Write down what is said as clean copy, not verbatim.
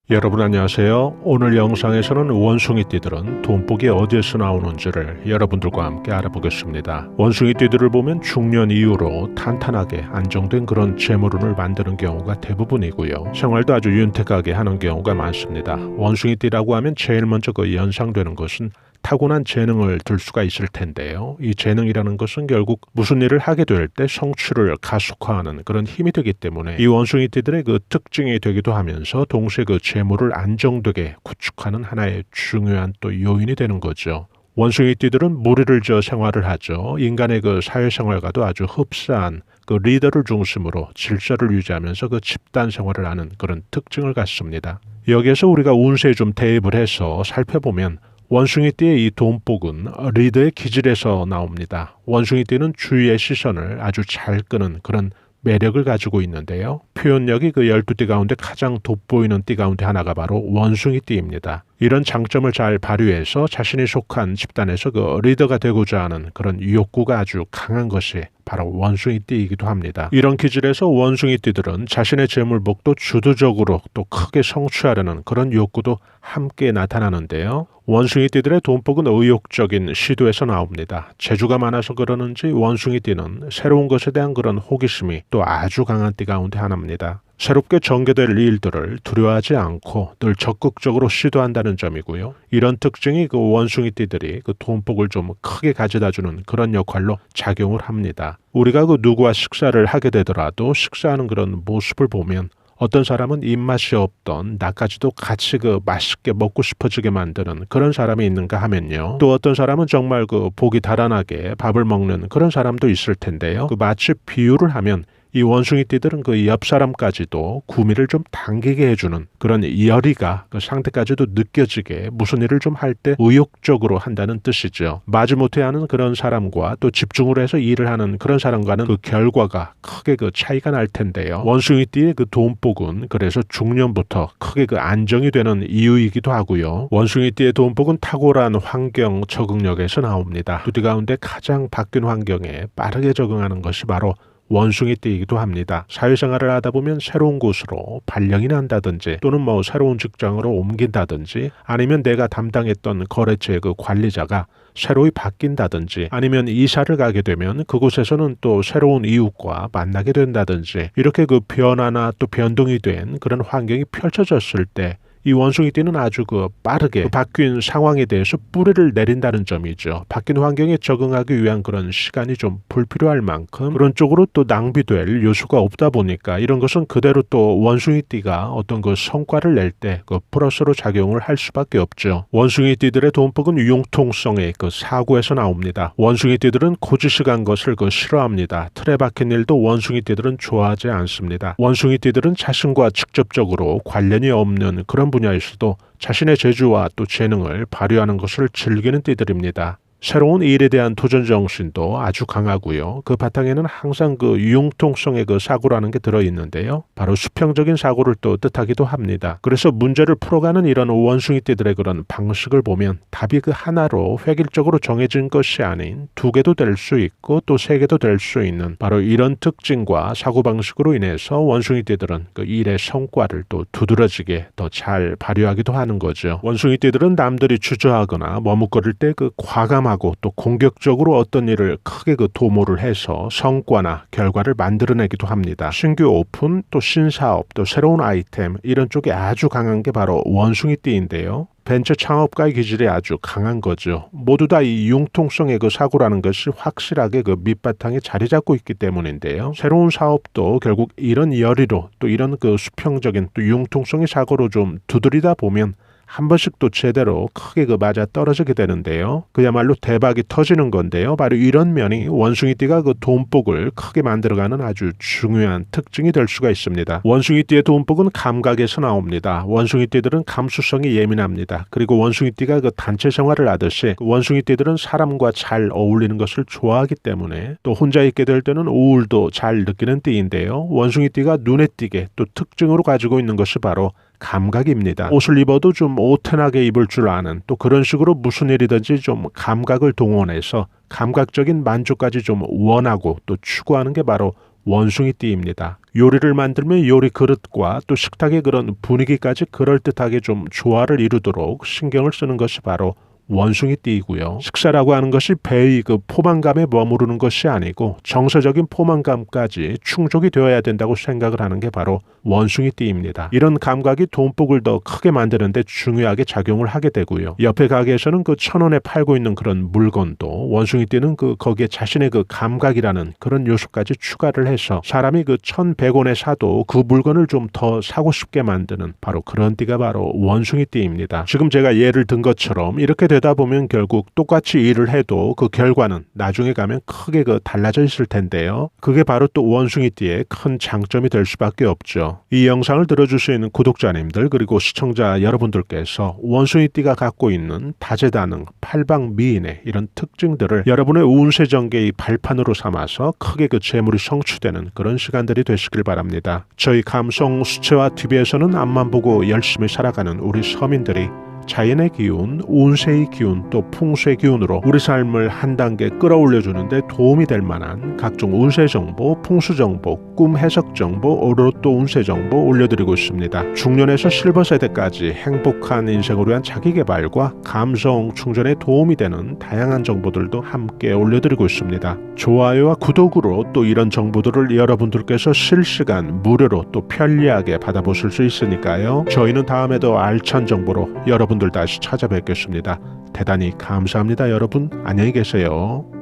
여러분 안녕하세요. 오늘 영상에서는 원숭이띠들은 돈복이 어디에서 나오는지를 여러분들과 함께 알아보겠습니다. 원숭이띠들을 보면 중년 이후로 탄탄하게 안정된 그런 재물운을 만드는 경우가 대부분이고요. 생활도 아주 윤택하게 하는 경우가 많습니다. 원숭이띠라고 하면 제일 먼저 연상되는 것은 타고난 재능을 들 수가 있을 텐데요. 이 재능이라는 것은 결국 무슨 일을 하게 될 때 성취를 가속화하는 그런 힘이 되기 때문에 이 원숭이띠들의 특징이 되기도 하면서 동시에 재물을 안정되게 구축하는 하나의 중요한 또 요인이 되는 거죠. 원숭이띠들은 무리를 지어 생활을 하죠. 인간의 사회생활과도 아주 흡사한 리더를 중심으로 질서를 유지하면서 집단 생활을 하는 그런 특징을 갖습니다. 여기에서 우리가 운세에 좀 대입을 해서 살펴보면 원숭이띠의 이 돈복은 리더의 기질에서 나옵니다. 원숭이띠는 주위의 시선을 아주 잘 끄는 그런 매력을 가지고 있는데요. 표현력이 12띠 가운데 가장 돋보이는 띠 가운데 하나가 바로 원숭이띠입니다. 이런 장점을 잘 발휘해서 자신이 속한 집단에서 리더가 되고자 하는 그런 욕구가 아주 강한 것이 바로 원숭이띠이기도 합니다. 이런 기질에서 원숭이띠들은 자신의 재물복도 주도적으로 또 크게 성취하려는 그런 욕구도 함께 나타나는데요. 원숭이띠들의 돈복은 의욕적인 시도에서 나옵니다. 재주가 많아서 그러는지 원숭이띠는 새로운 것에 대한 그런 호기심이 또 아주 강한 띠 가운데 하나입니다. 새롭게 전개될 일들을 두려워하지 않고 늘 적극적으로 시도한다는 점이고요. 이런 특징이 원숭이띠들이 돈복을 좀 크게 가져다주는 그런 역할로 작용을 합니다. 우리가 누구와 식사를 하게 되더라도 식사하는 그런 모습을 보면 어떤 사람은 입맛이 없던 나까지도 같이 맛있게 먹고 싶어지게 만드는 그런 사람이 있는가 하면요. 또 어떤 사람은 정말 복이 달아나게 밥을 먹는 그런 사람도 있을 텐데요. 마치 비유를 하면 이 원숭이띠들은 옆 사람까지도 구미를 좀 당기게 해주는 그런 열의가 상대까지도 느껴지게 무슨 일을 좀 할 때 의욕적으로 한다는 뜻이죠. 마지못해 하는 그런 사람과 또 집중을 해서 일을 하는 그런 사람과는 결과가 크게 차이가 날 텐데요. 원숭이띠의 돈복은 그래서 중년부터 크게 안정이 되는 이유이기도 하고요. 원숭이띠의 돈복은 탁월한 환경 적응력에서 나옵니다. 두띠 가운데 가장 바뀐 환경에 빠르게 적응하는 것이 바로 원숭이띠이기도 합니다. 사회생활을 하다 보면 새로운 곳으로 발령이 난다든지 또는 새로운 직장으로 옮긴다든지 아니면 내가 담당했던 거래처의 관리자가 새로이 바뀐다든지 아니면 이사를 가게 되면 그곳에서는 또 새로운 이웃과 만나게 된다든지 이렇게 변화나 또 변동이 된 그런 환경이 펼쳐졌을 때 이 원숭이띠는 아주 빠르게 바뀐 상황에 대해서 뿌리를 내린다는 점이죠. 바뀐 환경에 적응하기 위한 그런 시간이 좀 불필요할 만큼 그런 쪽으로 또 낭비될 요소가 없다 보니까 이런 것은 그대로 또 원숭이띠가 어떤 성과를 낼 때 플러스로 작용을 할 수밖에 없죠. 원숭이띠들의 돈복은 융통성의 사고에서 나옵니다. 원숭이띠들은 고지식한 것을 싫어합니다. 틀에 박힌 일도 원숭이띠들은 좋아하지 않습니다. 원숭이띠들은 자신과 직접적으로 관련이 없는 그런 분야에서도 자신의 재주와 또 재능을 발휘하는 것을 즐기는 띠들입니다. 새로운 일에 대한 도전 정신도 아주 강하고요. 그 바탕에는 항상 융통성의 사고라는 게 들어있는데요. 바로 수평적인 사고를 또 뜻하기도 합니다. 그래서 문제를 풀어가는 이런 원숭이띠들의 그런 방식을 보면 답이 하나로 획일적으로 정해진 것이 아닌 두 개도 될 수 있고 또 세 개도 될 수 있는 바로 이런 특징과 사고방식으로 인해서 원숭이띠들은 일의 성과를 또 두드러지게 더 잘 발휘하기도 하는 거죠. 원숭이띠들은 남들이 주저하거나 머뭇거릴 때 과감하고 또 공격적으로 어떤 일을 크게 도모를 해서 성과나 결과를 만들어내기도 합니다. 신규 오픈, 또 신사업, 또 새로운 아이템 이런 쪽에 아주 강한 게 바로 원숭이띠인데요. 벤처 창업가의 기질이 아주 강한 거죠. 모두 다 이 융통성의 사고라는 것이 확실하게 밑바탕에 자리 잡고 있기 때문인데요. 새로운 사업도 결국 이런 열의로 또 이런 수평적인 또 융통성의 사고로 좀 두드리다 보면 한 번씩 또 제대로 크게 맞아 떨어지게 되는데요. 그야말로 대박이 터지는 건데요. 바로 이런 면이 원숭이띠가 돈복을 크게 만들어가는 아주 중요한 특징이 될 수가 있습니다. 원숭이띠의 돈복은 감각에서 나옵니다. 원숭이띠들은 감수성이 예민합니다. 그리고 원숭이띠가 단체 생활을 하듯이 원숭이띠들은 사람과 잘 어울리는 것을 좋아하기 때문에 또 혼자 있게 될 때는 우울도 잘 느끼는 띠인데요. 원숭이띠가 눈에 띄게 또 특징으로 가지고 있는 것이 바로 감각입니다. 옷을 입어도 좀 오튼하게 입을 줄 아는 또 그런 식으로 무슨 일이든지 좀 감각을 동원해서 감각적인 만족까지 좀 원하고 또 추구하는 게 바로 원숭이띠입니다. 요리를 만들면 요리 그릇과 또 식탁의 그런 분위기까지 그럴듯하게 좀 조화를 이루도록 신경을 쓰는 것이 바로 원숭이띠이고요. 식사라고 하는 것이 배의 그 포만감에 머무르는 것이 아니고 정서적인 포만감까지 충족이 되어야 된다고 생각을 하는 게 바로 원숭이띠입니다. 이런 감각이 돈복을 더 크게 만드는데 중요하게 작용을 하게 되고요. 옆에 가게에서는 그 1,000원에 팔고 있는 그런 물건도 원숭이띠는 거기에 자신의 그 감각이라는 그런 요소까지 추가를 해서 사람이 그 1,100원에 사도 그 물건을 좀 더 사고 싶게 만드는 바로 그런 띠가 바로 원숭이띠입니다. 지금 제가 예를 든 것처럼 이렇게 되다 보면 결국 똑같이 일을 해도 그 결과는 나중에 가면 크게 달라져 있을 텐데요. 그게 바로 또 원숭이띠의 큰 장점이 될 수밖에 없죠. 이 영상을 들어주시는 구독자님들 그리고 시청자 여러분들께서 원숭이띠가 갖고 있는 다재다능, 팔방미인의 이런 특징들을 여러분의 운세 전개의 발판으로 삼아서 크게 재물이 성취되는 그런 시간들이 되시길 바랍니다. 저희 감성 수채화 TV에서는 앞만 보고 열심히 살아가는 우리 서민들이 자연의 기운, 운세의 기운, 또 풍수의 기운으로 우리 삶을 한 단계 끌어올려주는데 도움이 될 만한 각종 운세 정보, 풍수 정보, 꿈 해석 정보, 로또 운세 정보 올려드리고 있습니다. 중년에서 실버 세대까지 행복한 인생을 위한 자기 개발과 감성 충전에 도움이 되는 다양한 정보들도 함께 올려드리고 있습니다. 좋아요와 구독으로 또 이런 정보들을 여러분들께서 실시간 무료로 또 편리하게 받아보실 수 있으니까요. 저희는 다음에도 알찬 정보로 여러분들 다시 찾아뵙겠습니다. 대단히 감사합니다. 여러분 안녕히 계세요.